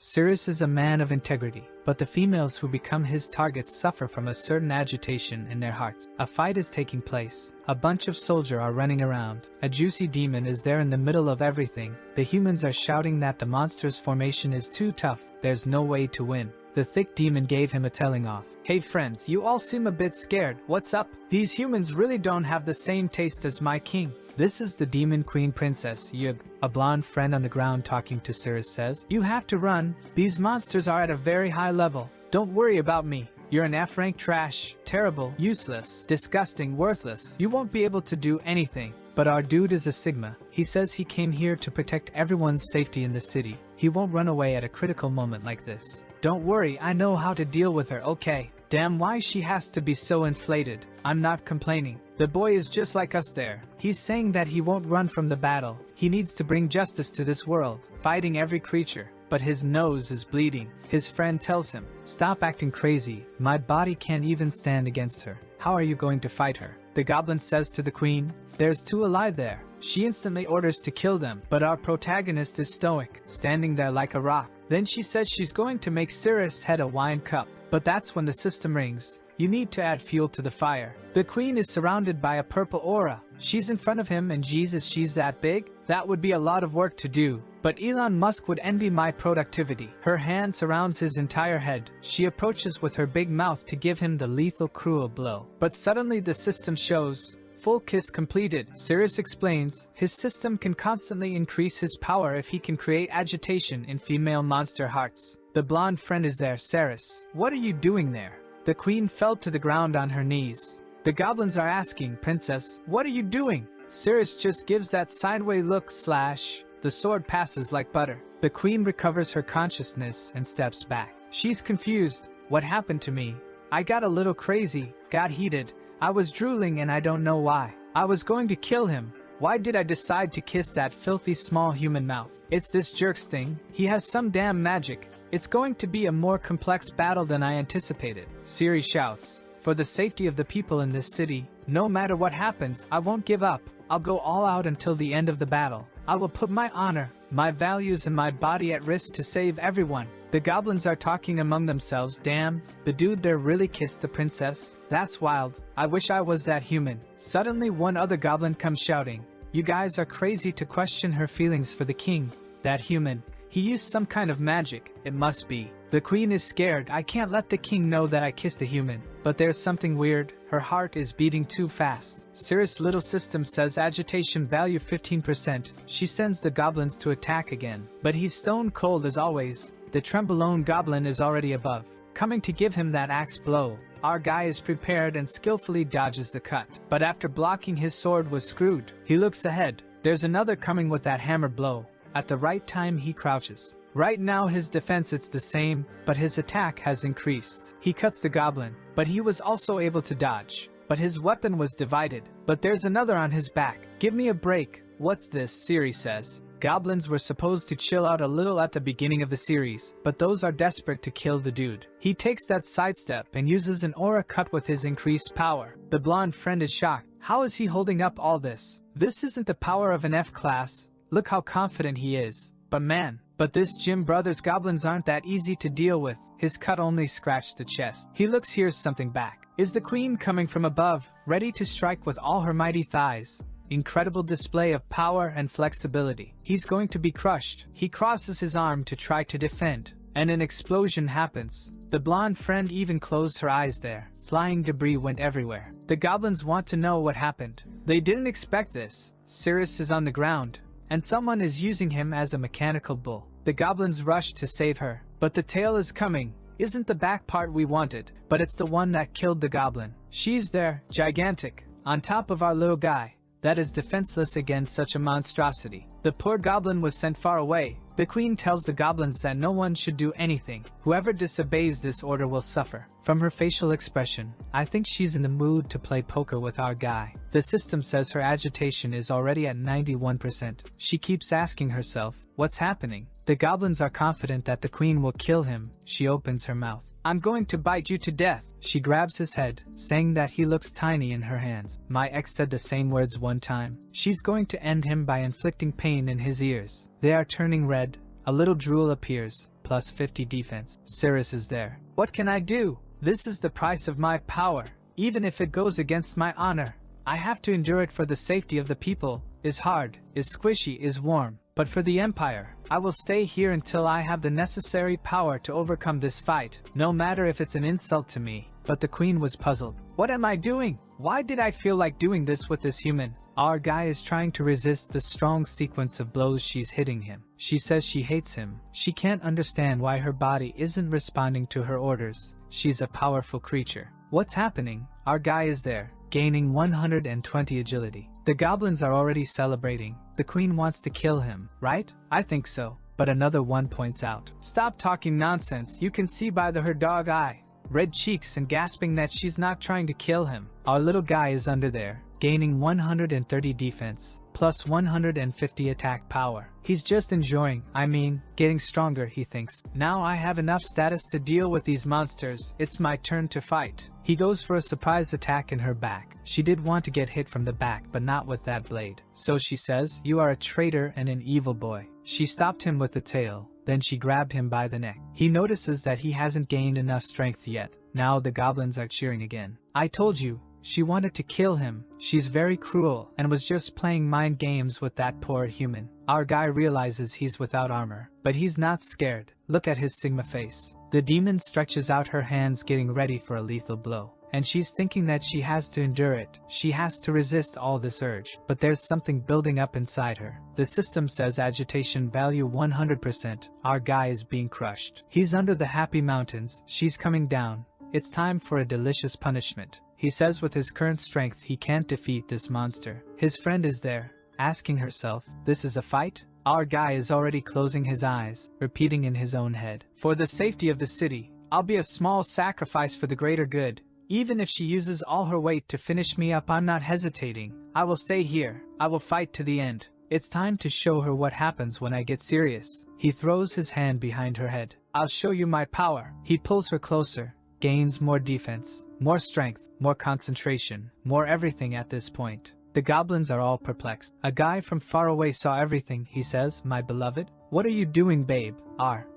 Sirius is a man of integrity, but the females who become his targets suffer from a certain agitation in their hearts. A fight is taking place. A bunch of soldiers are running around. A juicy demon is there in the middle of everything. The humans are shouting that the monster's formation is too tough. There's no way to win. The thick demon gave him a telling off. Hey friends, you all seem a bit scared. What's up? These humans really don't have the same taste as my king. This is the demon queen princess, Yug. A blonde friend on the ground talking to Sirius says, you have to run. These monsters are at a very high level. Don't worry about me. You're an F-rank trash. Terrible, useless, disgusting, worthless. You won't be able to do anything. But our dude is a Sigma. He says he came here to protect everyone's safety in the city. He won't run away at a critical moment like this. Don't worry, I know how to deal with her, okay? Damn, why she has to be so inflated. I'm not complaining. The boy is just like us there. He's saying that he won't run from the battle. He needs to bring justice to this world, fighting every creature. But his nose is bleeding. His friend tells him, stop acting crazy. My body can't even stand against her. How are you going to fight her? The goblin says to the queen, there's two alive there. She instantly orders to kill them, but our protagonist is stoic, standing there like a rock. Then she says she's going to make Sirius head a wine cup. But that's when the system rings. You need to add fuel to the fire. The queen is surrounded by a purple aura. She's in front of him and Jesus, she's that big? That would be a lot of work to do. But Elon Musk would envy my productivity. Her hand surrounds his entire head. She approaches with her big mouth to give him the lethal cruel blow. But suddenly the system shows. Full kiss completed. Sirius explains, his system can constantly increase his power if he can create agitation in female monster hearts. The blonde friend is there, Sirius. What are you doing there? The queen fell to the ground on her knees. The goblins are asking, Princess, what are you doing? Sirius just gives that sideways look / the sword passes like butter. The queen recovers her consciousness and steps back. She's confused. What happened to me? I got a little crazy, got heated. I was drooling and I don't know why. I was going to kill him. Why did I decide to kiss that filthy small human mouth? It's this jerk's thing. He has some damn magic. It's going to be a more complex battle than I anticipated. Siri shouts, for the safety of the people in this city, no matter what happens, I won't give up. I'll go all out until the end of the battle. I will put my honor, my values and my body at risk to save everyone. The goblins are talking among themselves. Damn, the dude there really kissed the princess? That's wild. I wish I was that human. Suddenly one other goblin comes shouting, you guys are crazy to question her feelings for the king. That human. He used some kind of magic, it must be. The queen is scared. I can't let the king know that I kissed a human. But there's something weird. Her heart is beating too fast. Sirius' little system says agitation value 15%. She sends the goblins to attack again. But he's stone cold as always. The trembolone goblin is already above, coming to give him that axe blow. Our guy is prepared and skillfully dodges the cut. But after blocking, his sword was screwed. He looks ahead. There's another coming with that hammer blow. At the right time he crouches. Right now his defense is the same, but his attack has increased. He cuts the goblin, but he was also able to dodge. But his weapon was divided. But there's another on his back. Give me a break. What's this? Siri says. Goblins were supposed to chill out a little at the beginning of the series, but those are desperate to kill the dude. He takes that sidestep and uses an aura cut with his increased power. The blonde friend is shocked. How is he holding up all this? This isn't the power of an F-class. Look how confident he is. But this Jim Brothers goblins aren't that easy to deal with. His cut only scratched the chest. He looks, hears something back. Is the queen coming from above, ready to strike with all her mighty thighs? Incredible display of power and flexibility. He's going to be crushed. He crosses his arm to try to defend, and an explosion happens. The blonde friend even closed her eyes there. Flying debris went everywhere. The goblins want to know what happened. They didn't expect this. Sirius is on the ground, and someone is using him as a mechanical bull. The goblins rush to save her, but the tail is coming. Isn't the back part we wanted, but it's the one that killed the goblin. She's there, gigantic, on top of our little guy. That is defenseless against such a monstrosity. The poor goblin was sent far away. The queen tells the goblins that no one should do anything. Whoever disobeys this order will suffer. From her facial expression, I think she's in the mood to play poker with our guy. The system says her agitation is already at 91%. She keeps asking herself, what's happening? The goblins are confident that the queen will kill him. She opens her mouth. I'm going to bite you to death. She grabs his head, saying that he looks tiny in her hands. My ex said the same words one time. She's going to end him by inflicting pain in his ears. They are turning red. A little drool appears. plus 50 defense. Cirrus is there. What can I do? This is the price of my power. Even if it goes against my honor, I have to endure it for the safety of the people. Is hard, is squishy, is warm. But for the Empire, I will stay here until I have the necessary power to overcome this fight, no matter if it's an insult to me. But the queen was puzzled. What am I doing? Why did I feel like doing this with this human? Our guy is trying to resist the strong sequence of blows she's hitting him. She says she hates him. She can't understand why her body isn't responding to her orders. She's a powerful creature. What's happening? Our guy is there, gaining 120 agility. The goblins are already celebrating. The queen wants to kill him, right? I think so. But another one points out. Stop talking nonsense. You can see by her dog eye, red cheeks, and gasping that she's not trying to kill him. Our little guy is under there, gaining 130 defense, plus 150 attack power. He's just enjoying, getting stronger, he thinks. Now I have enough status to deal with these monsters. It's my turn to fight. He goes for a surprise attack in her back. She did want to get hit from the back, but not with that blade. So she says, "You are a traitor and an evil boy." She stopped him with the tail. Then she grabbed him by the neck. He notices that he hasn't gained enough strength yet. Now the goblins are cheering again. I told you, she wanted to kill him. She's very cruel and was just playing mind games with that poor human. Our guy realizes he's without armor, but he's not scared. Look at his Sigma face. The demon stretches out her hands, getting ready for a lethal blow. And she's thinking that she has to endure it. She has to resist all this urge. But there's something building up inside her. The system says agitation value 100%. Our guy is being crushed. He's under the happy mountains. She's coming down. It's time for a delicious punishment. He says with his current strength he can't defeat this monster. His friend is there, asking herself, this is a fight? Our guy is already closing his eyes, repeating in his own head. For the safety of the city, I'll be a small sacrifice for the greater good. Even if she uses all her weight to finish me up, I'm not hesitating. I will stay here. I will fight to the end. It's time to show her what happens when I get serious. He throws his hand behind her head. I'll show you my power. He pulls her closer, gains more defense, more strength, more concentration, more everything at this point. The goblins are all perplexed. A guy from far away saw everything. He says, "My beloved, what are you doing, babe?"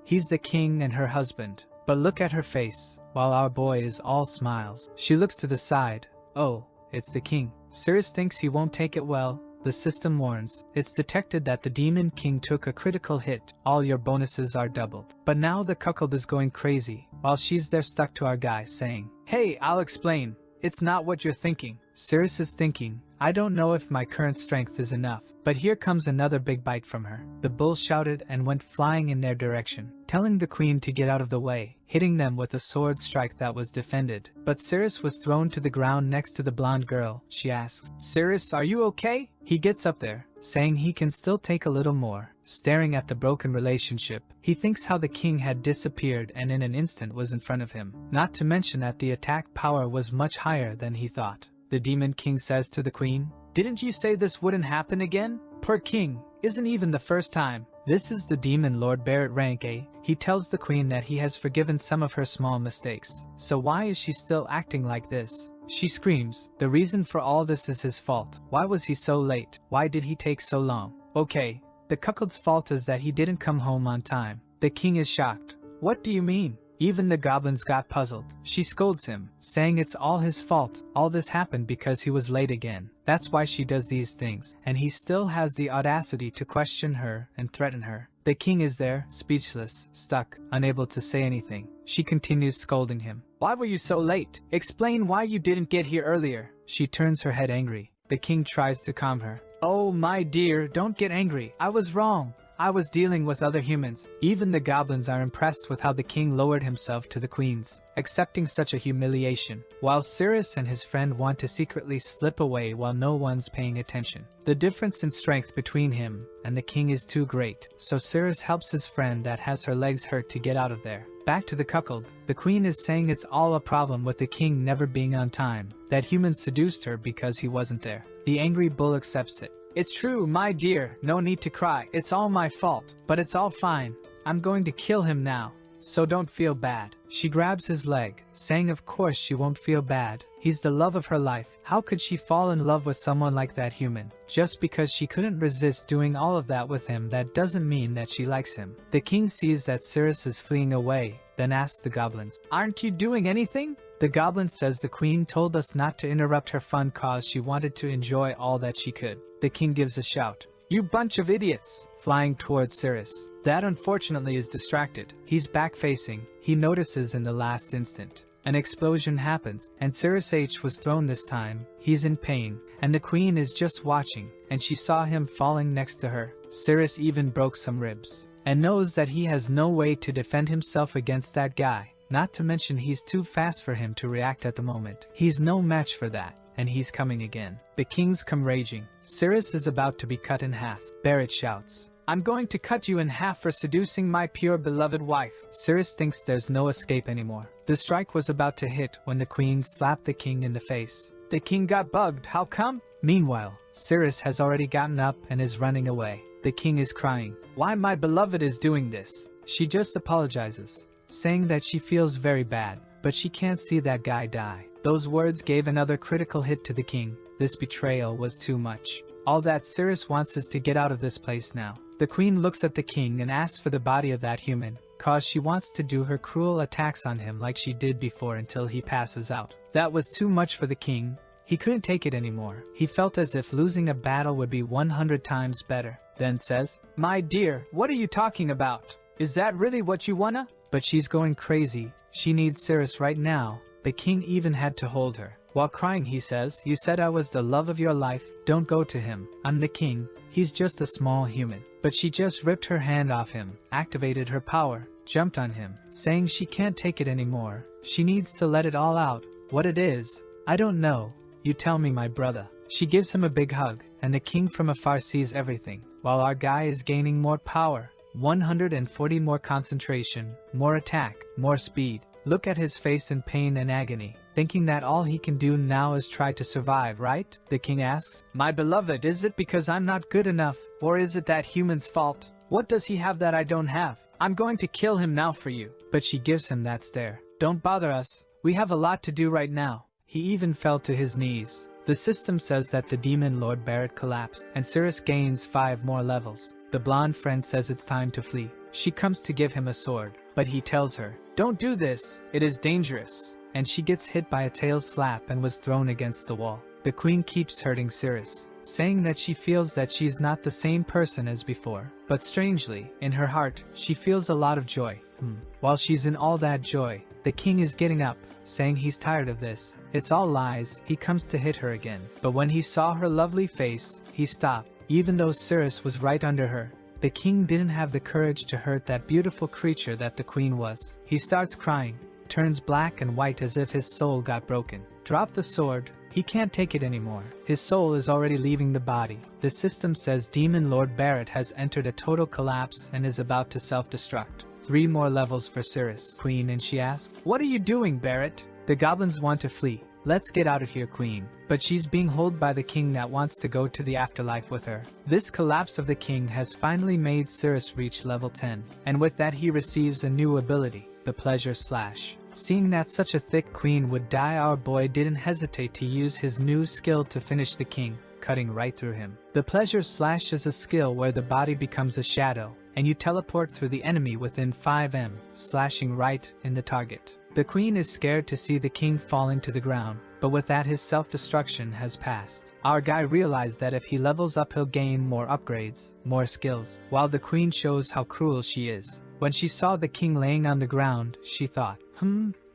He's the king and her husband. But look at her face, while our boy is all smiles. She looks to the side. Oh, it's the king. Cirrus thinks he won't take it well. The system warns. It's detected that the demon king took a critical hit. All your bonuses are doubled. But now the cuckold is going crazy, while she's there stuck to our guy, saying, "Hey, I'll explain. It's not what you're thinking." Cirrus is thinking, I don't know if my current strength is enough. But here comes another big bite from her. The bull shouted and went flying in their direction, telling the queen to get out of the way, hitting them with a sword strike that was defended. But Cirrus was thrown to the ground next to the blonde girl. She asks, "Cirrus, are you okay?" He gets up there, saying he can still take a little more. Staring at the broken relationship, he thinks how the king had disappeared and in an instant was in front of him. Not to mention that the attack power was much higher than he thought. The demon king says to the queen, "Didn't you say this wouldn't happen again?" Per king, isn't even the first time. This is the demon lord Barrett rank A. He tells the queen that he has forgiven some of her small mistakes. So why is she still acting like this? She screams, the reason for all this is his fault. Why was he so late? Why did he take so long? Okay, the cuckold's fault is that he didn't come home on time. The king is shocked. What do you mean? Even the goblins got puzzled. She scolds him, saying it's all his fault. All this happened because he was late again. That's why she does these things. And he still has the audacity to question her and threaten her. The king is there, speechless, stuck, unable to say anything. She continues scolding him. Why were you so late? Explain why you didn't get here earlier. She turns her head angry. The king tries to calm her. Oh my dear, don't get angry. I was wrong. I was dealing with other humans. Even the goblins are impressed with how the king lowered himself to the queens, accepting such a humiliation, while Cirrus and his friend want to secretly slip away while no one's paying attention. The difference in strength between him and the king is too great, so Cirrus helps his friend that has her legs hurt to get out of there. Back to the cuckold, the queen is saying it's all a problem with the king never being on time, that humans seduced her because he wasn't there. The angry bull accepts it. It's true, my dear, no need to cry. It's all my fault, but it's all fine. I'm going to kill him now, so don't feel bad. She grabs his leg, saying of course she won't feel bad. He's the love of her life. How could she fall in love with someone like that human? Just because she couldn't resist doing all of that with him, that doesn't mean that she likes him. The king sees that Cirrus is fleeing away, then asks the goblins, "Aren't you doing anything?" The goblin says the queen told us not to interrupt her fun cause she wanted to enjoy all that she could. The king gives a shout, "You bunch of idiots!" flying towards Cirrus. That unfortunately is distracted. He's back-facing. He notices in the last instant. An explosion happens, and Cirrus H was thrown this time. He's in pain, and the queen is just watching, and she saw him falling next to her. Cirrus even broke some ribs, and knows that he has no way to defend himself against that guy. Not to mention he's too fast for him to react at the moment. He's no match for that, and he's coming again. The kings come raging. Cirrus is about to be cut in half. Barrett shouts, "I'm going to cut you in half for seducing my pure beloved wife." Cirrus thinks there's no escape anymore. The strike was about to hit when the queen slapped the king in the face. The king got bugged, how come? Meanwhile, Cirrus has already gotten up and is running away. The king is crying, "Why my beloved is doing this?" She just apologizes, saying that she feels very bad, but she can't see that guy die. Those words gave another critical hit to the king. This betrayal was too much. All that Cirrus wants is to get out of this place now. The queen looks at the king and asks for the body of that human, cause she wants to do her cruel attacks on him like she did before until he passes out. That was too much for the king. He couldn't take it anymore. He felt as if losing a battle would be 100 times better. Then says, "My dear, what are you talking about? Is that really what you wanna?" But she's going crazy. She needs Cirrus right now. The king even had to hold her. While crying he says, "You said I was the love of your life. Don't go to him. I'm the king. He's just a small human." But she just ripped her hand off him, activated her power, jumped on him, saying she can't take it anymore. She needs to let it all out. What it is, I don't know. You tell me, my brother. She gives him a big hug, and the king from afar sees everything, while our guy is gaining more power. 140 more concentration, more attack, more speed. Look at his face in pain and agony, thinking that all he can do now is try to survive, right? The king asks, "My beloved, is it because I'm not good enough, or is it that human's fault? What does he have that I don't have? I'm going to kill him now for you." But she gives him that stare. "Don't bother us. We have a lot to do right now." He even fell to his knees. The system says that the demon Lord Barrett collapsed, and Cirrus gains 5 more levels. The blonde friend says it's time to flee. She comes to give him a sword, but he tells her, "Don't do this, it is dangerous." And she gets hit by a tail slap and was thrown against the wall. The queen keeps hurting Cirrus, saying that she feels that she's not the same person as before. But strangely, in her heart, she feels a lot of joy. While she's in all that joy, the king is getting up, saying he's tired of this. It's all lies. He comes to hit her again. But when he saw her lovely face, he stopped. Even though Cirrus was right under her, the king didn't have the courage to hurt that beautiful creature that the queen was. He starts crying, turns black and white as if his soul got broken. Drop the sword. He can't take it anymore. His soul is already leaving the body. The system says Demon Lord Barrett has entered a total collapse and is about to self-destruct. 3 more levels for Cirrus, queen, and she asks, "What are you doing, Barrett?" The goblins want to flee. "Let's get out of here, queen." But she's being held by the king that wants to go to the afterlife with her. This collapse of the king has finally made Cirrus reach level 10, and with that he receives a new ability, the Pleasure Slash. Seeing that such a thick queen would die, our boy didn't hesitate to use his new skill to finish the king, cutting right through him. The Pleasure Slash is a skill where the body becomes a shadow, and you teleport through the enemy within 5 m, slashing right in the target. The queen is scared to see the king falling to the ground, but with that his self-destruction has passed. Our guy realized that if he levels up he'll gain more upgrades, more skills, while the queen shows how cruel she is. When she saw the king laying on the ground, she thought,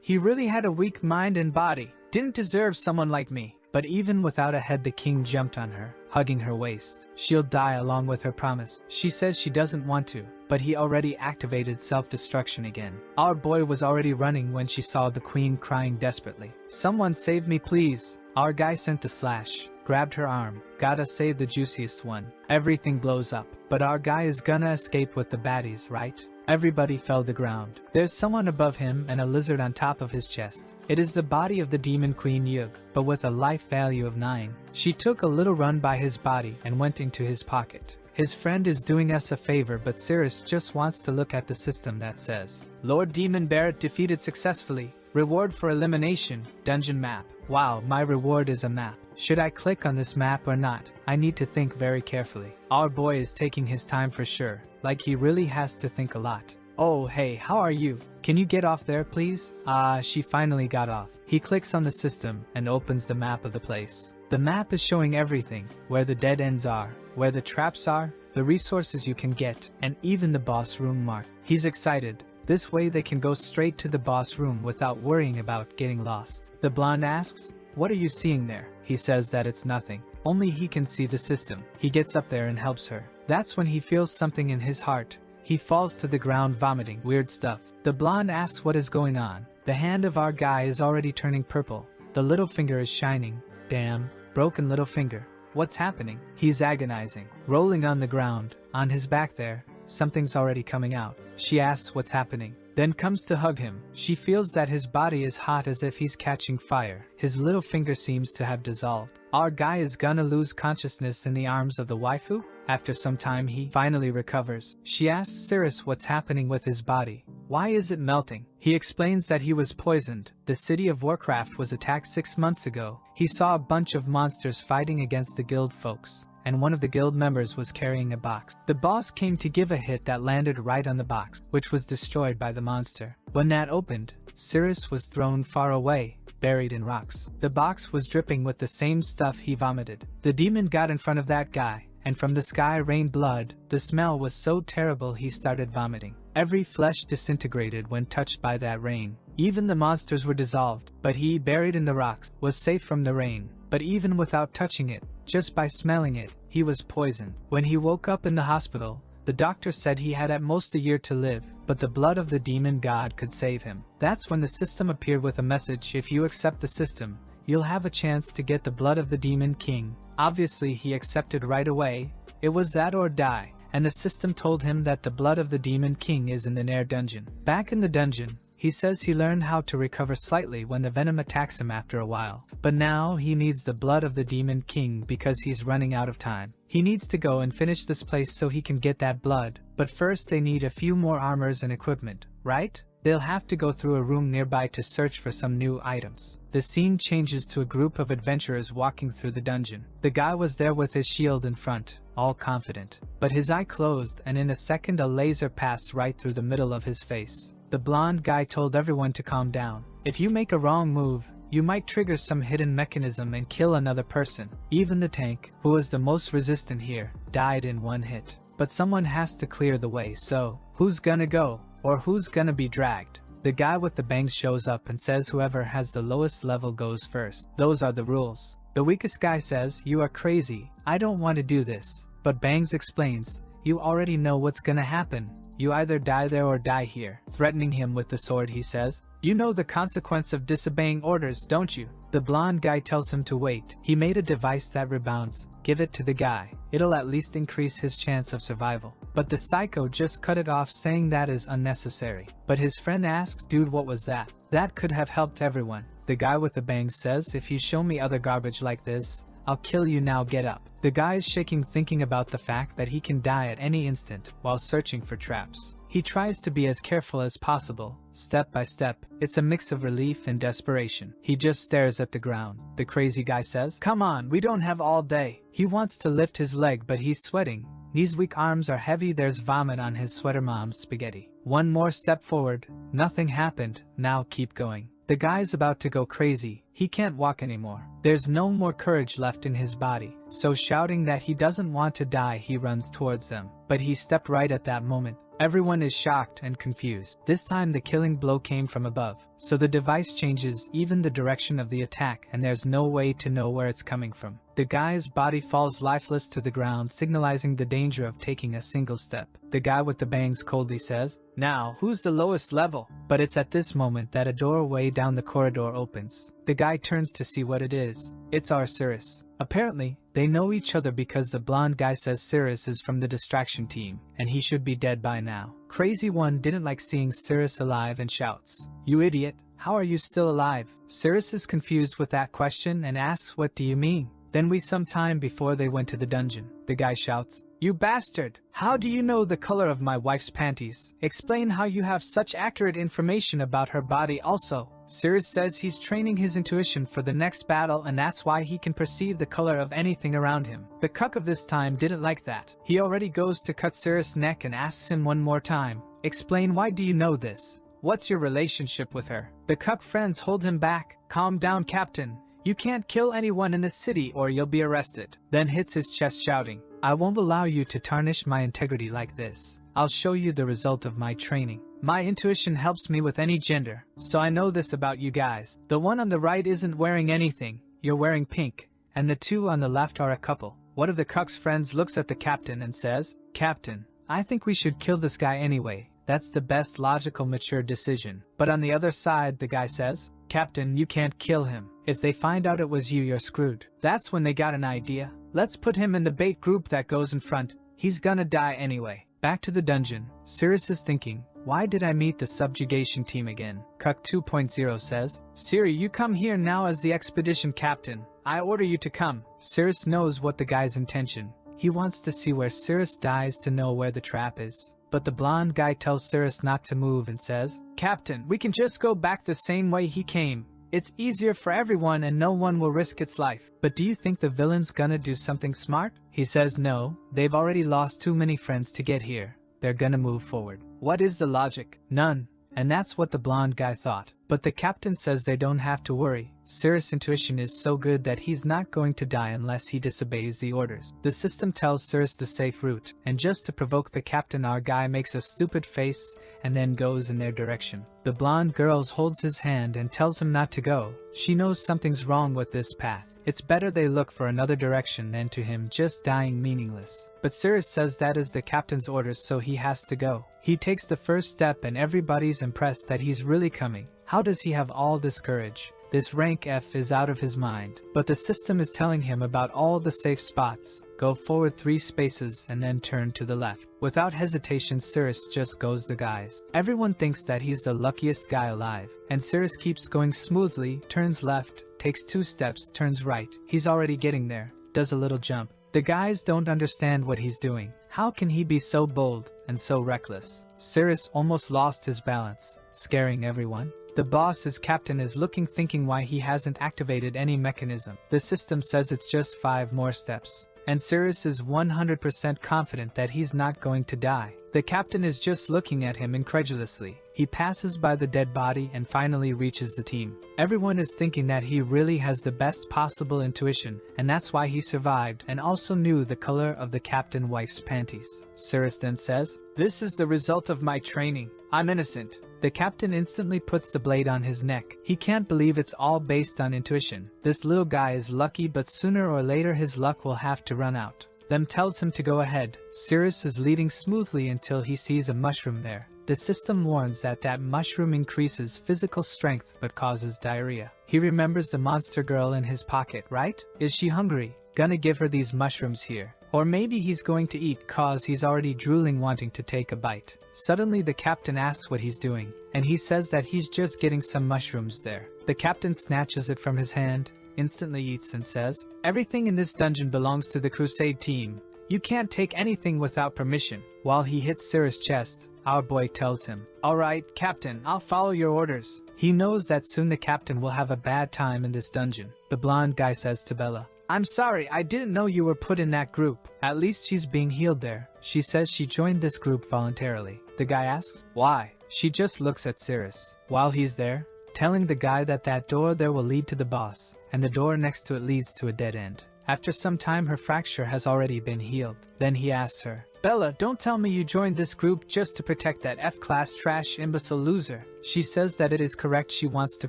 he really had a weak mind and body. Didn't deserve someone like me. But even without a head, the king jumped on her, hugging her waist. She'll die along with her promise. She says she doesn't want to, but he already activated self-destruction again. Our boy was already running when she saw the queen crying desperately. "Someone save me, please." Our guy sent the slash, grabbed her arm. "Gotta save the juiciest one." Everything blows up, but our guy is gonna escape with the baddies, right? Everybody fell to the ground. There's someone above him and a lizard on top of his chest. It is the body of the demon queen Yug, but with a life value of 9. She took a little run by his body and went into his pocket. His friend is doing us a favor, but Cirrus just wants to look at the system that says, "Lord Demon Barrett defeated successfully. Reward for elimination, dungeon map. Wow, my reward is a map. Should I click on this map or not? I need to think very carefully. Our boy is taking his time for sure, like he really has to think a lot. Oh hey, how are you? Can you get off there please? She finally got off. He clicks on the system and opens the map of the place. The map is showing everything, where the dead ends are, where the traps are, the resources you can get, and even the boss room mark. He's excited. This way they can go straight to the boss room without worrying about getting lost. The blonde asks, "What are you seeing there?" He says that it's nothing. Only he can see the system. He gets up there and helps her. That's when he feels something in his heart. He falls to the ground vomiting weird stuff. The blonde asks what is going on. The hand of our guy is already turning purple. The little finger is shining. Damn, broken little finger. What's happening? He's agonizing, rolling on the ground. On his back there, something's already coming out. She asks what's happening, then comes to hug him. She feels that his body is hot as if he's catching fire. His little finger seems to have dissolved. Our guy is gonna lose consciousness in the arms of the waifu? After some time he finally recovers. She asks Cirrus what's happening with his body. Why is it melting? He explains that he was poisoned. The city of Warcraft was attacked 6 months ago. He saw a bunch of monsters fighting against the guild folks, and one of the guild members was carrying a box. The boss came to give a hit that landed right on the box, which was destroyed by the monster. When that opened, Cirrus was thrown far away, buried in rocks. The box was dripping with the same stuff he vomited. The demon got in front of that guy, and from the sky rained blood. The smell was so terrible he started vomiting. Every flesh disintegrated when touched by that rain. Even the monsters were dissolved, but he, buried in the rocks, was safe from the rain. But even without touching it, just by smelling it, he was poisoned. When he woke up in the hospital, the doctor said he had at most a year to live, but the blood of the demon god could save him. That's when the system appeared with a message: if you accept the system, you'll have a chance to get the blood of the demon king. Obviously he accepted right away. It was that or die, and the system told him that the blood of the demon king is in the Nair dungeon. Back in the dungeon, he says he learned how to recover slightly when the venom attacks him after a while. But now he needs the blood of the demon king because he's running out of time. He needs to go and finish this place so he can get that blood. But first they need a few more armors and equipment, right? They'll have to go through a room nearby to search for some new items. The scene changes to a group of adventurers walking through the dungeon. The guy was there with his shield in front, all confident. But his eye closed and in a second a laser passed right through the middle of his face. The blonde guy told everyone to calm down. If you make a wrong move, you might trigger some hidden mechanism and kill another person. Even the tank, who was the most resistant here, died in one hit. But someone has to clear the way, so who's gonna go? Or who's gonna be dragged? The guy with the bangs shows up and says whoever has the lowest level goes first. Those are the rules. The weakest guy says, "You are crazy, I don't want to do this." But Bangs explains, "You already know what's gonna happen. You either die there or die here." Threatening him with the sword, he says, "You know the consequence of disobeying orders, don't you?" The blonde guy tells him to wait. He made a device that rebounds. Give it to the guy. It'll at least increase his chance of survival. But the psycho just cut it off, saying that is unnecessary. But his friend asks, "Dude, what was that? That could have helped everyone." The guy with the bangs says, "If you show me other garbage like this, I'll kill you now, get up." The guy is shaking, thinking about the fact that he can die at any instant while searching for traps. He tries to be as careful as possible, step by step. It's a mix of relief and desperation. He just stares at the ground. The crazy guy says, "Come on, we don't have all day." He wants to lift his leg, but he's sweating. His weak arms are heavy, there's vomit on his sweater. Mom's spaghetti. One more step forward. Nothing happened. Now keep going. The guy's about to go crazy. He can't walk anymore. There's no more courage left in his body. So shouting that he doesn't want to die, he runs towards them. But he stepped right at that moment. Everyone is shocked and confused. This time the killing blow came from above. So the device changes even the direction of the attack, and there's no way to know where it's coming from. The guy's body falls lifeless to the ground, signalizing the danger of taking a single step. The guy with the bangs coldly says, "Now, who's the lowest level?" But it's at this moment that a doorway down the corridor opens. The guy turns to see what it is. It's our Cirrus. Apparently, they know each other because the blonde guy says Cirrus is from the distraction team, and he should be dead by now. Crazy One didn't like seeing Cirrus alive and shouts, "You idiot, how are you still alive?" Cirrus is confused with that question and asks, "What do you mean?" Then some time before they went to the dungeon, the guy shouts, "You bastard! How do you know the color of my wife's panties? Explain how you have such accurate information about her body also." Sirius says he's training his intuition for the next battle and that's why he can perceive the color of anything around him. The cuck of this time didn't like that. He already goes to cut Sirius' neck and asks him one more time, "Explain, why do you know this? What's your relationship with her?" The cuck friends hold him back. "Calm down, Captain. You can't kill anyone in the city or you'll be arrested." Then hits his chest shouting, "I won't allow you to tarnish my integrity like this. I'll show you the result of my training. My intuition helps me with any gender, so I know this about you guys. The one on the right isn't wearing anything, you're wearing pink, and the two on the left are a couple." One of the cuck's friends looks at the captain and says, "Captain, I think we should kill this guy anyway. That's the best logical mature decision." But on the other side, the guy says, "Captain, you can't kill him. If they find out it was you, you're screwed." That's when they got an idea. "Let's put him in the bait group that goes in front. He's gonna die anyway." Back to the dungeon, Sirius is thinking, "Why did I meet the subjugation team again?" Cuck 2.0 says, "Siri, you come here now as the expedition captain. I order you to come." Sirius knows what the guy's intention. He wants to see where Sirius dies to know where the trap is. But the blonde guy tells Sirius not to move and says, "Captain, we can just go back the same way he came. It's easier for everyone and no one will risk its life." "But do you think the villain's gonna do something smart?" He says no, they've already lost too many friends to get here. They're gonna move forward. What is the logic? None. And that's what the blonde guy thought. But the captain says they don't have to worry. Sirius' intuition is so good that he's not going to die unless he disobeys the orders. The system tells Sirius the safe route, and just to provoke the captain, our guy makes a stupid face and then goes in their direction. The blonde girl holds his hand and tells him not to go. She knows something's wrong with this path. It's better they look for another direction than to him just dying meaningless. But Sirius says that is the captain's orders, so he has to go. He takes the first step and everybody's impressed that he's really coming. How does he have all this courage? This rank F is out of his mind. But the system is telling him about all the safe spots. Go forward 3 spaces and then turn to the left. Without hesitation, Sirius just goes the guys. Everyone thinks that he's the luckiest guy alive. And Sirius keeps going smoothly, turns left, takes 2 steps, turns right. He's already getting there, does a little jump. The guys don't understand what he's doing. How can he be so bold and so reckless? Sirius almost lost his balance, scaring everyone. The boss, his captain, is looking, thinking why he hasn't activated any mechanism. The system says it's just 5 more steps. And Sirius is 100% confident that he's not going to die. The captain is just looking at him incredulously. He passes by the dead body and finally reaches the team. Everyone is thinking that he really has the best possible intuition, and that's why he survived and also knew the color of the captain wife's panties. Sirius then says, "This is the result of my training. I'm innocent." The captain instantly puts the blade on his neck. He can't believe it's all based on intuition. This little guy is lucky, but sooner or later his luck will have to run out. Them tells him to go ahead. Sirius is leading smoothly until he sees a mushroom there. The system warns that mushroom increases physical strength but causes diarrhea. He remembers the monster girl in his pocket, right? Is she hungry? Gonna give her these mushrooms here. Or maybe he's going to eat cause he's already drooling, wanting to take a bite. Suddenly the captain asks what he's doing, and he says that he's just getting some mushrooms there. The captain snatches it from his hand, instantly eats and says, "Everything in this dungeon belongs to the crusade team. You can't take anything without permission." While he hits Sirius' chest, our boy tells him, "Alright, Captain, I'll follow your orders." He knows that soon the captain will have a bad time in this dungeon. The blonde guy says to Bella, "I'm sorry, I didn't know you were put in that group." At least she's being healed there. She says she joined this group voluntarily. The guy asks, "Why?" She just looks at Sirius while he's there, telling the guy that door there will lead to the boss, and the door next to it leads to a dead end. After some time, her fracture has already been healed. Then he asks her, "Bella, don't tell me you joined this group just to protect that F-class trash imbecile loser." She says that it is correct, she wants to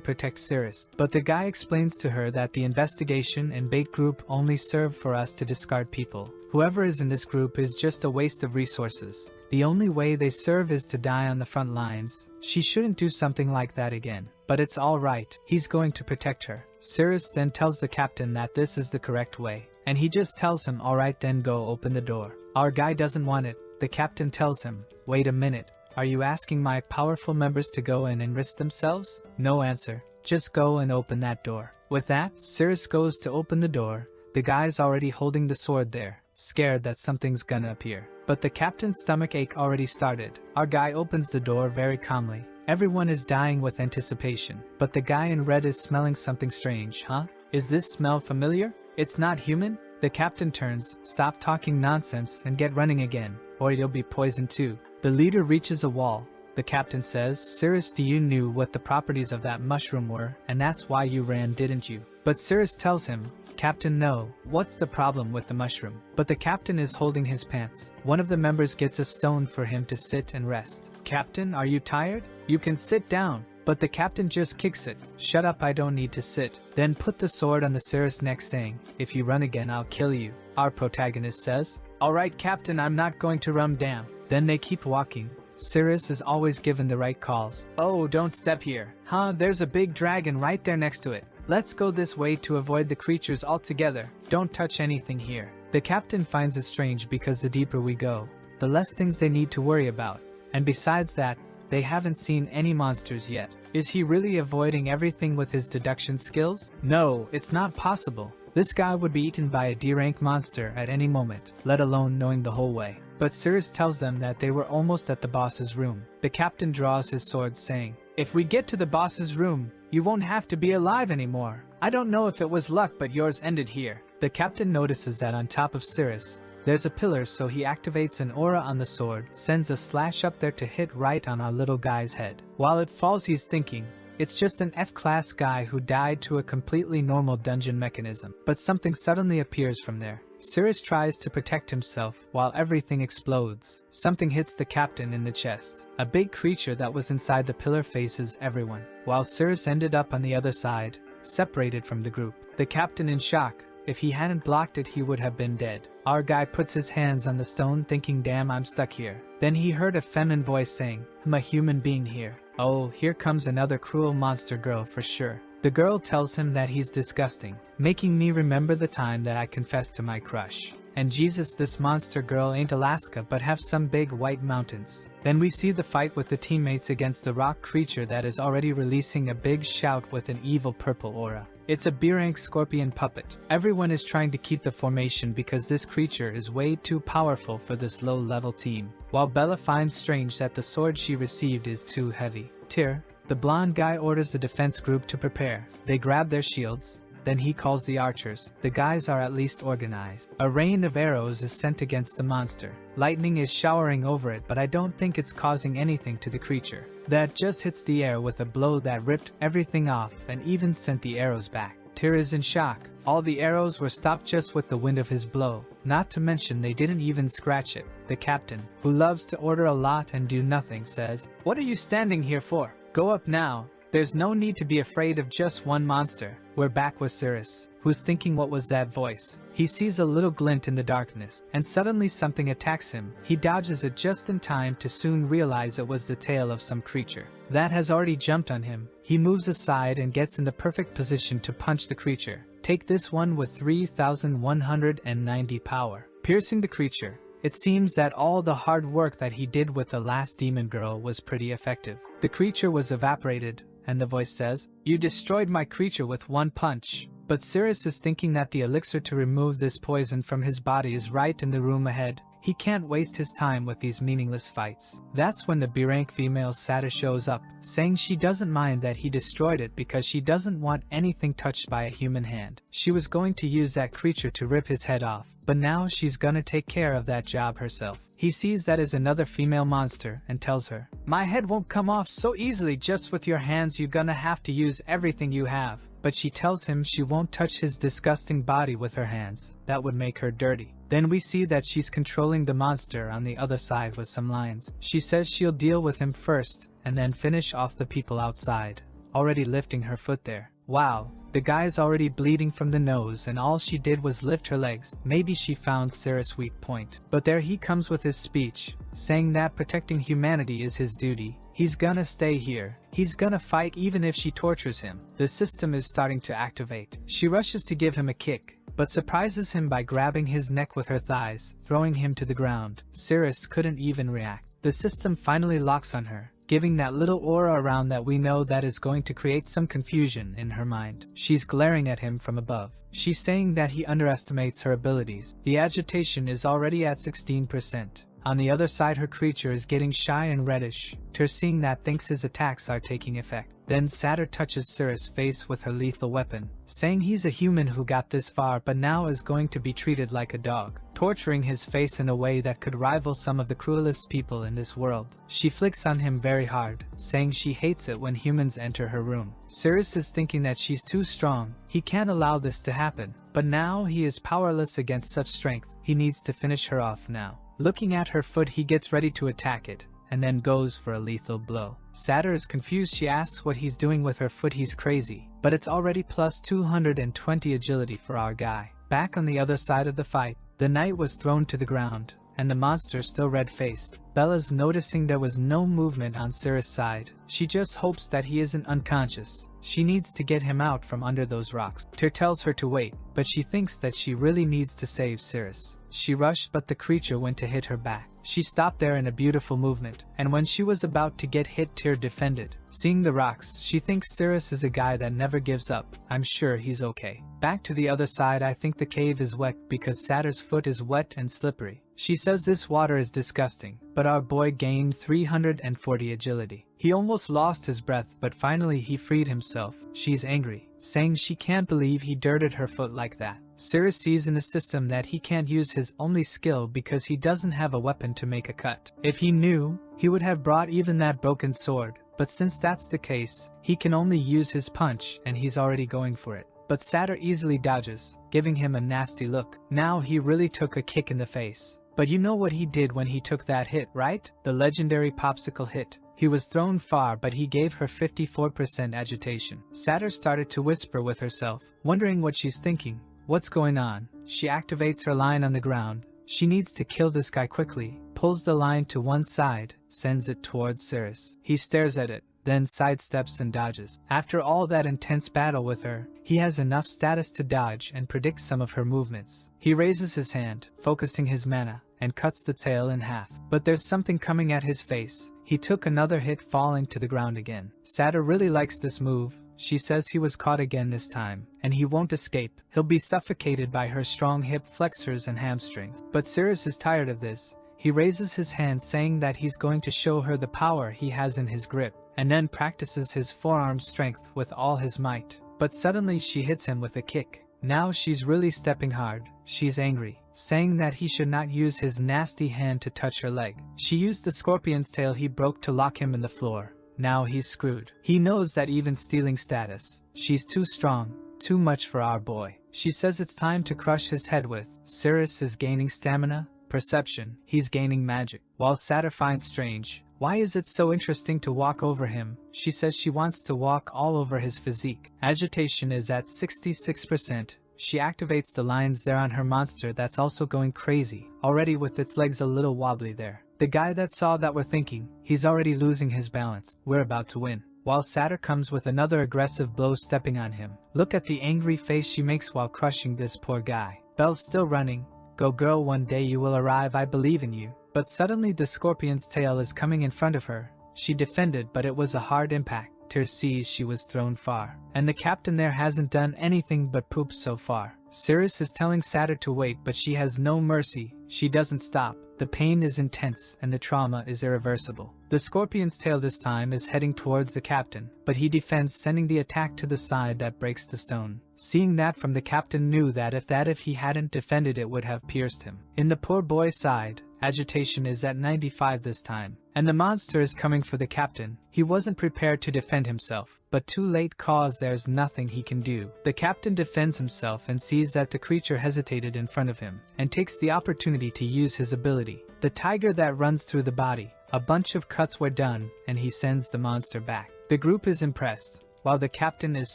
protect Sirius. But the guy explains to her that the investigation and bait group only serve for us to discard people. Whoever is in this group is just a waste of resources. The only way they serve is to die on the front lines. She shouldn't do something like that again. But it's alright, he's going to protect her. Sirius then tells the captain that this is the correct way. And he just tells him, "Alright then, go open the door." Our guy doesn't want it. The captain tells him, "Wait a minute. Are you asking my powerful members to go in and risk themselves?" No answer. Just go and open that door. With that, Sirius goes to open the door. The guy's already holding the sword there, scared that something's gonna appear. But the captain's stomach ache already started. Our guy opens the door very calmly. Everyone is dying with anticipation, but the guy in red is smelling something strange, huh? Is this smell familiar? It's not human? The captain turns, stop talking nonsense and get running again, or you'll be poisoned too. The leader reaches a wall. The captain says, Cirrus, you knew what the properties of that mushroom were, and that's why you ran, didn't you? But Cirrus tells him, Captain, no, what's the problem with the mushroom? But the captain is holding his pants. One of the members gets a stone for him to sit and rest. Captain, are you tired? You can sit down. But the captain just kicks it. Shut up, I don't need to sit. Then put the sword on the Cirrus' neck saying, if you run again I'll kill you. Our protagonist says, alright captain, I'm not going to run, damn. Then they keep walking. Cirrus is always given the right calls. Oh, don't step here. Huh, there's a big dragon right there next to it. Let's go this way to avoid the creatures altogether. Don't touch anything here. The captain finds it strange because the deeper we go, the less things they need to worry about. And besides that, they haven't seen any monsters yet. Is he really avoiding everything with his deduction skills? No, it's not possible. This guy would be eaten by a D-rank monster at any moment, let alone knowing the whole way. But Cirrus tells them that they were almost at the boss's room. The captain draws his sword saying, if we get to the boss's room, you won't have to be alive anymore. I don't know if it was luck, but yours ended here. The captain notices that on top of Cirrus, there's a pillar, so he activates an aura on the sword, sends a slash up there to hit right on our little guy's head. While it falls, he's thinking, it's just an F-class guy who died to a completely normal dungeon mechanism. But something suddenly appears from there. Cirrus tries to protect himself while everything explodes. Something hits the captain in the chest. A big creature that was inside the pillar faces everyone, while Cirrus ended up on the other side, separated from the group. The captain in shock. If he hadn't blocked it, he would have been dead. Our guy puts his hands on the stone thinking, damn, I'm stuck here. Then he heard a feminine voice saying, I'm a human being here. Oh, here comes another cruel monster girl for sure. The girl tells him that he's disgusting, making me remember the time that I confessed to my crush. And Jesus, this monster girl ain't Alaska but have some big white mountains. Then we see the fight with the teammates against the rock creature that is already releasing a big shout with an evil purple aura. It's a B-rank scorpion puppet. Everyone is trying to keep the formation because this creature is way too powerful for this low-level team. While Bella finds strange that the sword she received is too heavy. Tyr, the blonde guy, orders the defense group to prepare. They grab their shields. Then he calls the archers. The guys are at least organized. A rain of arrows is sent against the monster. Lightning is showering over it, but I don't think it's causing anything to the creature. That just hits the air with a blow that ripped everything off and even sent the arrows back. Tyr is in shock. All the arrows were stopped just with the wind of his blow. Not to mention they didn't even scratch it. The captain, who loves to order a lot and do nothing, says, "What are you standing here for? Go up now. There's no need to be afraid of just one monster." We're back with Cirrus, who's thinking, what was that voice? He sees a little glint in the darkness, and suddenly something attacks him. He dodges it just in time to soon realize it was the tail of some creature that has already jumped on him. He moves aside and gets in the perfect position to punch the creature. Take this one with 3,190 power. Piercing the creature. It seems that all the hard work that he did with the last demon girl was pretty effective. The creature was evaporated, and the voice says, "You destroyed my creature with one punch." But Cirrus is thinking that the elixir to remove this poison from his body is right in the room ahead. He can't waste his time with these meaningless fights. That's when the B-rank female Sata shows up, saying she doesn't mind that he destroyed it because she doesn't want anything touched by a human hand. She was going to use that creature to rip his head off, but now she's gonna take care of that job herself. He sees that is another female monster and tells her, "My head won't come off so easily just with your hands, you're gonna have to use everything you have." But she tells him she won't touch his disgusting body with her hands. That would make her dirty. Then we see that she's controlling the monster on the other side with some lines. She says she'll deal with him first and then finish off the people outside, already lifting her foot there. Wow, the guy's already bleeding from the nose and all she did was lift her legs. Maybe she found Cirrus' weak point. But there he comes with his speech, saying that protecting humanity is his duty. He's gonna stay here. He's gonna fight even if she tortures him. The system is starting to activate. She rushes to give him a kick, but surprises him by grabbing his neck with her thighs, throwing him to the ground. Cirrus couldn't even react. The system finally locks on her, giving that little aura around that we know that is going to create some confusion in her mind. She's glaring at him from above. She's saying that he underestimates her abilities. The agitation is already at 16%. On the other side, her creature is getting shy and reddish. Tyr, seeing that, thinks his attacks are taking effect. Then Satyr touches Cirrus' face with her lethal weapon, saying he's a human who got this far but now is going to be treated like a dog, torturing his face in a way that could rival some of the cruelest people in this world. She flicks on him very hard, saying she hates it when humans enter her room. Cirrus is thinking that she's too strong, he can't allow this to happen, but now he is powerless against such strength, he needs to finish her off now. Looking at her foot, he gets ready to attack it, and then goes for a lethal blow. Satyr is confused. She asks what he's doing with her foot. He's crazy, but it's already plus 220 agility for our guy. Back on the other side of the fight, the knight was thrown to the ground, and the monster still red-faced. Bella's noticing there was no movement on Cirrus' side. She just hopes that he isn't unconscious. She needs to get him out from under those rocks. Tyr tells her to wait, but she thinks that she really needs to save Cirrus. She rushed, but the creature went to hit her back. She stopped there in a beautiful movement, and when she was about to get hit, Tyr defended. Seeing the rocks, she thinks Cirrus is a guy that never gives up. I'm sure he's okay. Back to the other side, I think the cave is wet because Satyr's foot is wet and slippery. She says this water is disgusting, but our boy gained 340 agility. He almost lost his breath, but finally he freed himself. She's angry, saying she can't believe he dirted her foot like that. Cirrus sees in the system that he can't use his only skill because he doesn't have a weapon to make a cut. If he knew, he would have brought even that broken sword, but since that's the case, he can only use his punch and he's already going for it. But Satyr easily dodges, giving him a nasty look. Now he really took a kick in the face. But you know what he did when he took that hit, right? The legendary popsicle hit. He was thrown far, but he gave her 54% agitation. Satyr started to whisper with herself, wondering what she's thinking. What's going on? She activates her line on the ground. She needs to kill this guy quickly. Pulls the line to one side, sends it towards Cirrus. He stares at it, then sidesteps and dodges. After all that intense battle with her, he has enough status to dodge and predict some of her movements. He raises his hand, focusing his mana, and cuts the tail in half. But there's something coming at his face. He took another hit, falling to the ground again. Satyr really likes this move. She says he was caught again this time, and he won't escape. He'll be suffocated by her strong hip flexors and hamstrings. But Cirrus is tired of this. He raises his hand, saying that he's going to show her the power he has in his grip, and then practices his forearm strength with all his might. But suddenly she hits him with a kick. Now she's really stepping hard. She's angry, saying that he should not use his nasty hand to touch her leg. She used the scorpion's tail he broke to lock him in the floor. Now he's screwed. He knows that even stealing status, she's too strong, too much for our boy. She says it's time to crush his head with. Cirrus is gaining stamina, perception, he's gaining magic. While Satyr finds strange, why is it so interesting to walk over him? She says she wants to walk all over his physique. Agitation is at 66%. She activates the lines there on her monster that's also going crazy, already with its legs a little wobbly there. The guy that saw that we're thinking, he's already losing his balance. We're about to win. While Satyr comes with another aggressive blow, stepping on him. Look at the angry face she makes while crushing this poor guy. Belle's still running. Go girl, one day you will arrive, I believe in you. But suddenly the scorpion's tail is coming in front of her. She defended, but it was a hard impact. Tyr sees she was thrown far, and the captain there hasn't done anything but poop so far. Cirrus is telling Satyr to wait, but she has no mercy. She doesn't stop. The pain is intense and the trauma is irreversible. The scorpion's tail this time is heading towards the captain, but he defends, sending the attack to the side that breaks the stone. Seeing that from the captain knew that if he hadn't defended it would have pierced him. In the poor boy's side, agitation is at 95 this time, and the monster is coming for the captain. He wasn't prepared to defend himself, but too late, cause there's nothing he can do. The captain defends himself and sees that the creature hesitated in front of him, and takes the opportunity to use his ability. The tiger that runs through the body. A bunch of cuts were done, and he sends the monster back. The group is impressed, while the captain is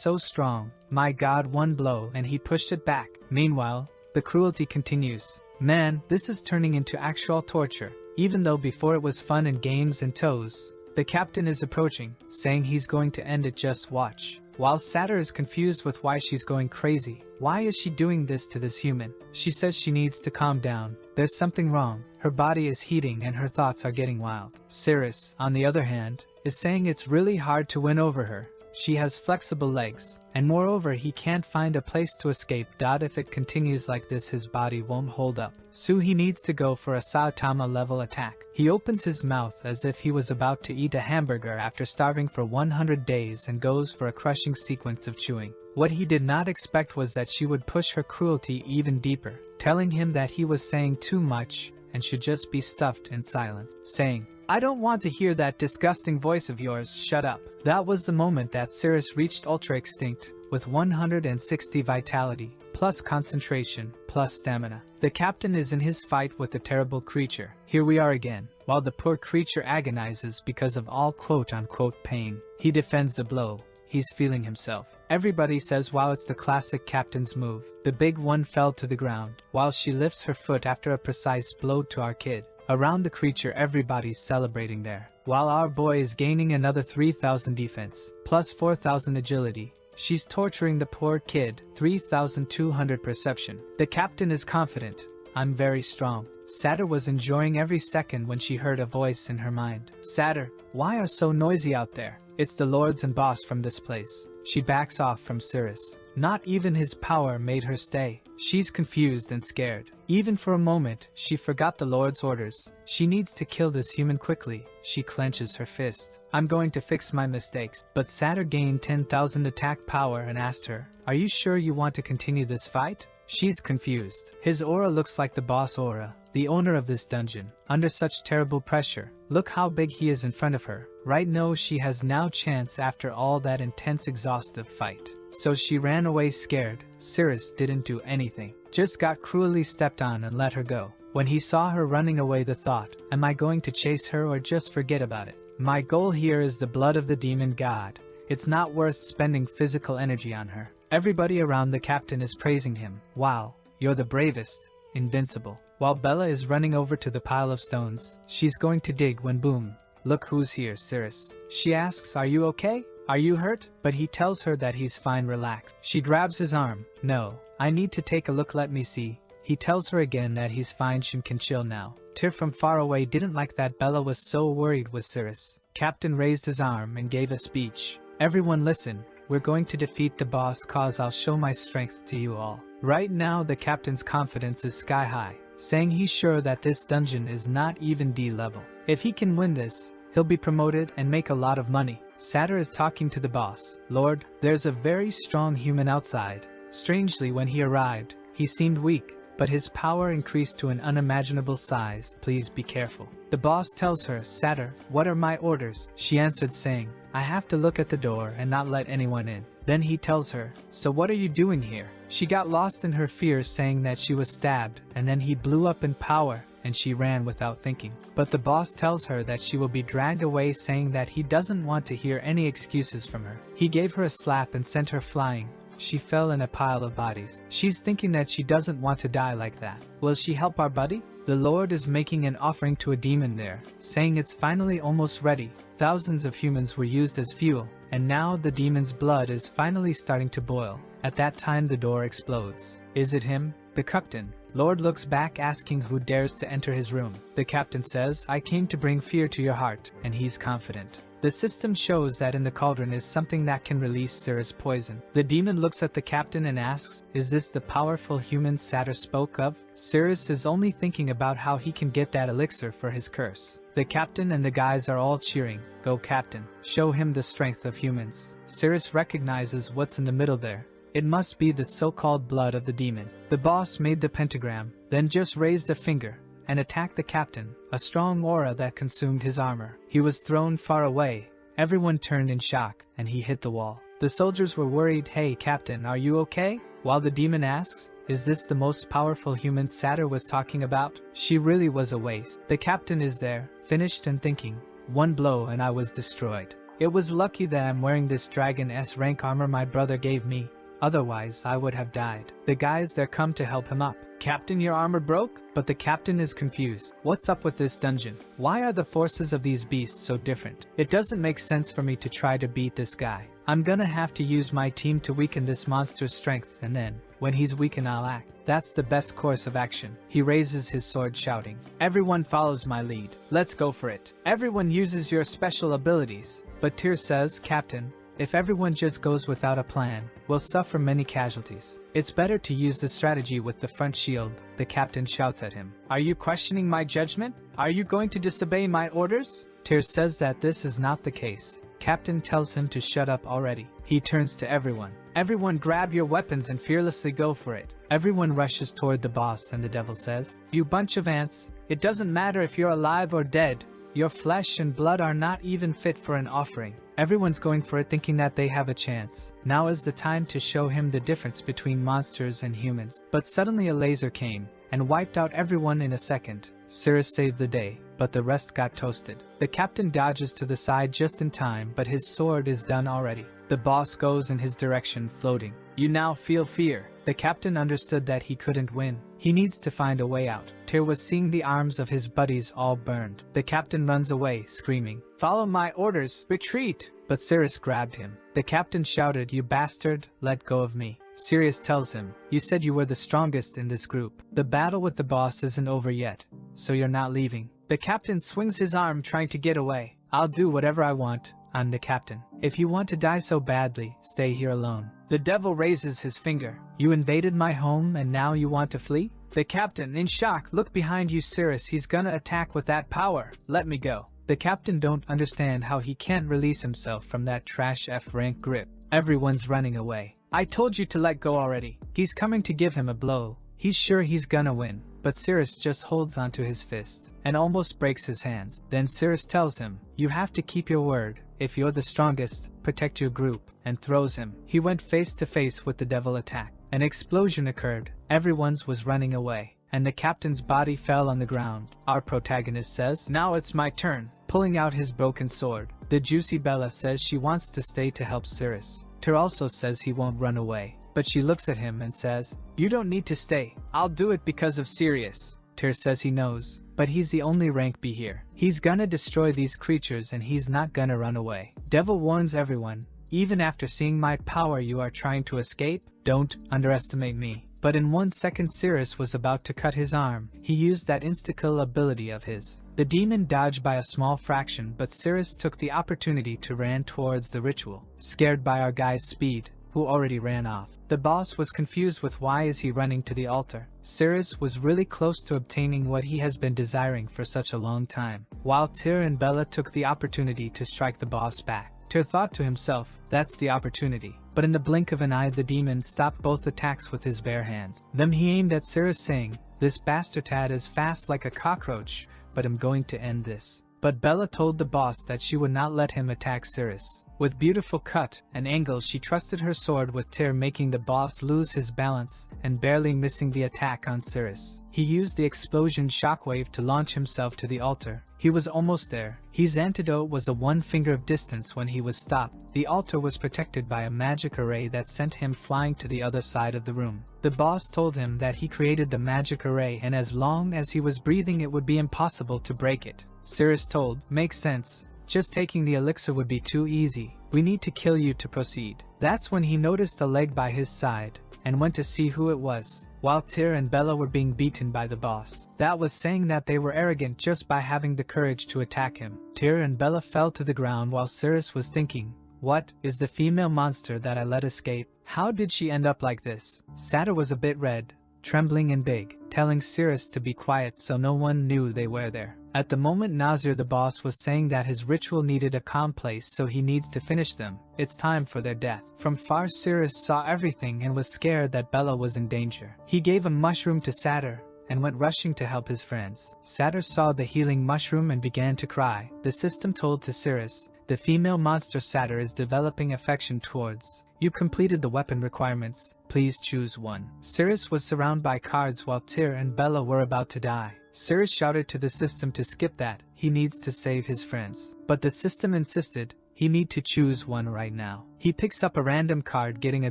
so strong. My god, one blow and he pushed it back. Meanwhile, the cruelty continues. Man, this is turning into actual torture. Even though before it was fun and games and toes. The captain is approaching, saying he's going to end it, just watch. While Satyr is confused with why she's going crazy. Why is she doing this to this human? She says she needs to calm down. There's something wrong. Her body is heating and her thoughts are getting wild. Cirrus, on the other hand, is saying it's really hard to win over her. She has flexible legs, and moreover he can't find a place to escape. If it continues like this his body won't hold up, so he needs to go for a Saotama level attack. He opens his mouth as if he was about to eat a hamburger after starving for 100 days and goes for a crushing sequence of chewing. What he did not expect was that she would push her cruelty even deeper, telling him that he was saying too much and should just be stuffed in silence, saying, "I don't want to hear that disgusting voice of yours, shut up." That was the moment that Cirrus reached Ultra Extinct, with 160 vitality, plus concentration, plus stamina. The captain is in his fight with the terrible creature. Here we are again. While the poor creature agonizes because of all quote-unquote pain, he defends the blow. He's feeling himself. Everybody says wow, it's the classic captain's move. The big one fell to the ground, while she lifts her foot after a precise blow to our kid. Around the creature everybody's celebrating there. While our boy is gaining another 3000 defense, plus 4000 agility. She's torturing the poor kid, 3200 perception. The captain is confident. I'm very strong. Satyr was enjoying every second when she heard a voice in her mind. Satyr, why are so noisy out there? It's the lords and boss from this place. She backs off from Cirrus. Not even his power made her stay. She's confused and scared. Even for a moment, she forgot the lord's orders. She needs to kill this human quickly. She clenches her fist. I'm going to fix my mistakes. But Satyr gained 10,000 attack power and asked her, "Are you sure you want to continue this fight?" She's confused. His aura looks like the boss aura, the owner of this dungeon, under such terrible pressure. Look how big he is in front of her. Right now she has no chance after all that intense exhaustive fight. So she ran away scared. Cirrus didn't do anything, just got cruelly stepped on and let her go. When he saw her running away, the thought, am I going to chase her or just forget about it? My goal here is the blood of the demon god. It's not worth spending physical energy on her. Everybody around the captain is praising him. Wow, you're the bravest, invincible. While Bella is running over to the pile of stones, she's going to dig when boom. Look who's here, Cirrus. She asks, are you okay? Are you hurt? But he tells her that he's fine, relax. She grabs his arm. No, I need to take a look, let me see. He tells her again that he's fine, she can chill now. Tyr from far away didn't like that Bella was so worried with Cirrus. Captain raised his arm and gave a speech. Everyone listen, we're going to defeat the boss cause I'll show my strength to you all. Right now the captain's confidence is sky high, saying he's sure that this dungeon is not even D level. If he can win this, he'll be promoted and make a lot of money. Satyr is talking to the boss. Lord, there's a very strong human outside. Strangely, when he arrived, he seemed weak, but his power increased to an unimaginable size. Please be careful. The boss tells her, Satyr, what are my orders? She answered saying, I have to look at the door and not let anyone in. Then he tells her, so what are you doing here? She got lost in her fears, saying that she was stabbed, and then he blew up in power, and she ran without thinking. But the boss tells her that she will be dragged away, saying that he doesn't want to hear any excuses from her. He gave her a slap and sent her flying. She fell in a pile of bodies. She's thinking that she doesn't want to die like that. Will she help our buddy? The Lord is making an offering to a demon there, saying it's finally almost ready. Thousands of humans were used as fuel, and now the demon's blood is finally starting to boil. At that time the door explodes. Is it him? The captain. Lord looks back, asking who dares to enter his room. The captain says, I came to bring fear to your heart, and he's confident. The system shows that in the cauldron is something that can release Cirrus poison. The demon looks at the captain and asks, is this the powerful human Satyr spoke of? Cirrus is only thinking about how he can get that elixir for his curse. The captain and the guys are all cheering, go captain, show him the strength of humans. Cirrus recognizes what's in the middle there. It must be the so-called blood of the demon. The boss made the pentagram, then just raised a finger and attacked the captain, a strong aura that consumed his armor. He was thrown far away. Everyone turned in shock, and he hit the wall. The soldiers were worried. Hey captain, are you okay? While the demon asks, is this the most powerful human Satyr was talking about? She really was a waste. The captain is there, finished and thinking, one blow and I was destroyed. It was lucky that I'm wearing this Dragon S rank armor my brother gave me. Otherwise, I would have died. The guys there come to help him up. Captain, your armor broke? But the captain is confused. What's up with this dungeon? Why are the forces of these beasts so different? It doesn't make sense for me to try to beat this guy. I'm gonna have to use my team to weaken this monster's strength, and then, when he's weakened, I'll act. That's the best course of action. He raises his sword, shouting, everyone follows my lead. Let's go for it. Everyone uses your special abilities. But Tyr says, Captain, If everyone just goes without a plan, we'll suffer many casualties. It's better to use the strategy with the front shield, the captain shouts at him. Are you questioning my judgment? Are you going to disobey my orders? Tyr says that this is not the case. Captain tells him to shut up already. He turns to everyone. Everyone grab your weapons and fearlessly go for it. Everyone rushes toward the boss and the devil says, You bunch of ants, it doesn't matter if you're alive or dead. Your flesh and blood are not even fit for an offering. Everyone's going for it thinking that they have a chance. Now is the time to show him the difference between monsters and humans. But suddenly a laser came and wiped out everyone in a second. Cirrus saved the day, but the rest got toasted. The captain dodges to the side just in time, but his sword is done already. The boss goes in his direction, floating. You now feel fear. The captain understood that he couldn't win. He needs to find a way out. Tyr was seeing the arms of his buddies all burned. The captain runs away, screaming, Follow my orders, retreat! But Cirrus grabbed him. The captain shouted, You bastard, let go of me. Sirius tells him, You said you were the strongest in this group. The battle with the boss isn't over yet, so you're not leaving. The captain swings his arm trying to get away. I'll do whatever I want. I'm the captain. If you want to die so badly, stay here alone. The devil raises his finger. You invaded my home and now you want to flee? The captain, in shock, look behind you, Cirrus. He's gonna attack with that power. Let me go. The captain don't understand how he can't release himself from that trash F-rank grip. Everyone's running away. I told you to let go already. He's coming to give him a blow. He's sure he's gonna win. But Cirrus just holds onto his fist and almost breaks his hands. Then Cirrus tells him, You have to keep your word. If you're the strongest, protect your group, and throws him. He went face to face with the devil attack. An explosion occurred. Everyone's was running away, and the captain's body fell on the ground. Our protagonist says, Now it's my turn, pulling out his broken sword. The juicy Bella says she wants to stay to help Cirrus. Tyr also says he won't run away, but she looks at him and says, You don't need to stay. I'll do it because of Sirius. Tyr says he knows, but he's the only rank B here. He's gonna destroy these creatures and he's not gonna run away. Devil warns everyone, Even after seeing my power you are trying to escape? Don't underestimate me. But in 1 second Cirrus was about to cut his arm. He used that insta-kill ability of his. The demon dodged by a small fraction, but Cirrus took the opportunity to ran towards the ritual, scared by our guy's speed, who already ran off. The boss was confused with why is he running to the altar. Cirrus was really close to obtaining what he has been desiring for such a long time, while Tyr and Bella took the opportunity to strike the boss back. Tyr thought to himself, that's the opportunity. But in the blink of an eye the demon stopped both attacks with his bare hands. Then he aimed at Cirrus saying, This bastard is fast like a cockroach, but I'm going to end this. But Bella told the boss that she would not let him attack Cirrus. With beautiful cut and angle she trusted her sword with Tyr, making the boss lose his balance and barely missing the attack on Cirrus. He used the explosion shockwave to launch himself to the altar. He was almost there. His antidote was a 1 finger of distance when he was stopped. The altar was protected by a magic array that sent him flying to the other side of the room. The boss told him that he created the magic array and as long as he was breathing it would be impossible to break it. Cirrus told, Makes sense. Just taking the elixir would be too easy. We need to kill you to proceed. That's when he noticed a leg by his side and went to see who it was. While Tyr and Bella were being beaten by the boss. That was saying that they were arrogant just by having the courage to attack him. Tyr and Bella fell to the ground while Cirrus was thinking, What is the female monster that I let escape? How did she end up like this? Satyr was a bit red, trembling and big, telling Cirrus to be quiet so no one knew they were there. At the moment Nazir the boss was saying that his ritual needed a calm place so he needs to finish them. It's time for their death. From far Cirrus saw everything and was scared that Bella was in danger. He gave a mushroom to Satyr and went rushing to help his friends. Satyr saw the healing mushroom and began to cry. The system told to Cirrus, the female monster Satyr is developing affection towards. You completed the weapon requirements. Please choose one. Cirrus was surrounded by cards while Tyr and Bella were about to die. Cirrus shouted to the system to skip that. He needs to save his friends. But the system insisted he need to choose one right now. He picks up a random card getting a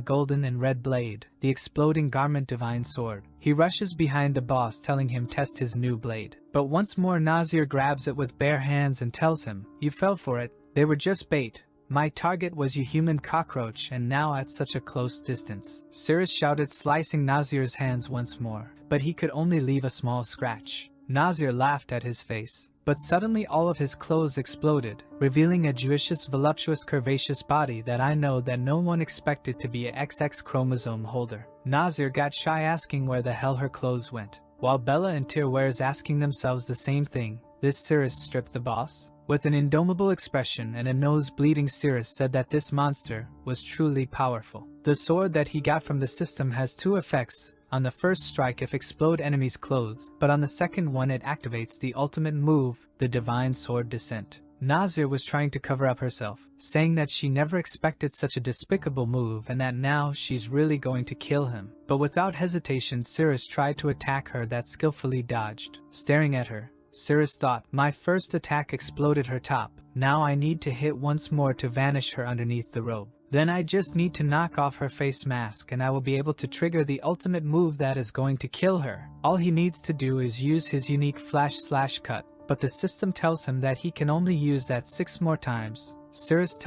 golden and red blade, the exploding garment divine sword. He rushes behind the boss telling him test his new blade. But once more Nazir grabs it with bare hands and tells him, You fell for it. They were just bait. My target was you human cockroach and now at such a close distance. Cirrus shouted, slicing Nazir's hands once more, but he could only leave a small scratch. Nazir laughed at his face, But suddenly all of his clothes exploded, revealing a Jewishish voluptuous curvaceous body that I know that no one expected to be a XX chromosome holder. Nazir got shy asking where the hell her clothes went. While Bella and Tyr were's asking themselves the same thing, this Cirrus stripped the boss? With an indomitable expression and a nose bleeding, Cirrus said that this monster was truly powerful. The sword that he got from the system has two effects. On the first strike it explode enemies' clothes, but on the second one it activates the ultimate move, the Divine Sword Descent. Nazir was trying to cover up herself, saying that she never expected such a despicable move and that now she's really going to kill him. But without hesitation Cirrus tried to attack her that skillfully dodged. Staring at her, Cirrus thought, my first attack exploded her top, now I need to hit once more to vanish her underneath the robe. Then I just need to knock off her face mask and I will be able to trigger the ultimate move that is going to kill her. All he needs to do is use his unique flash/cut, but the system tells him that he can only use that 6 more times. Cirrus tells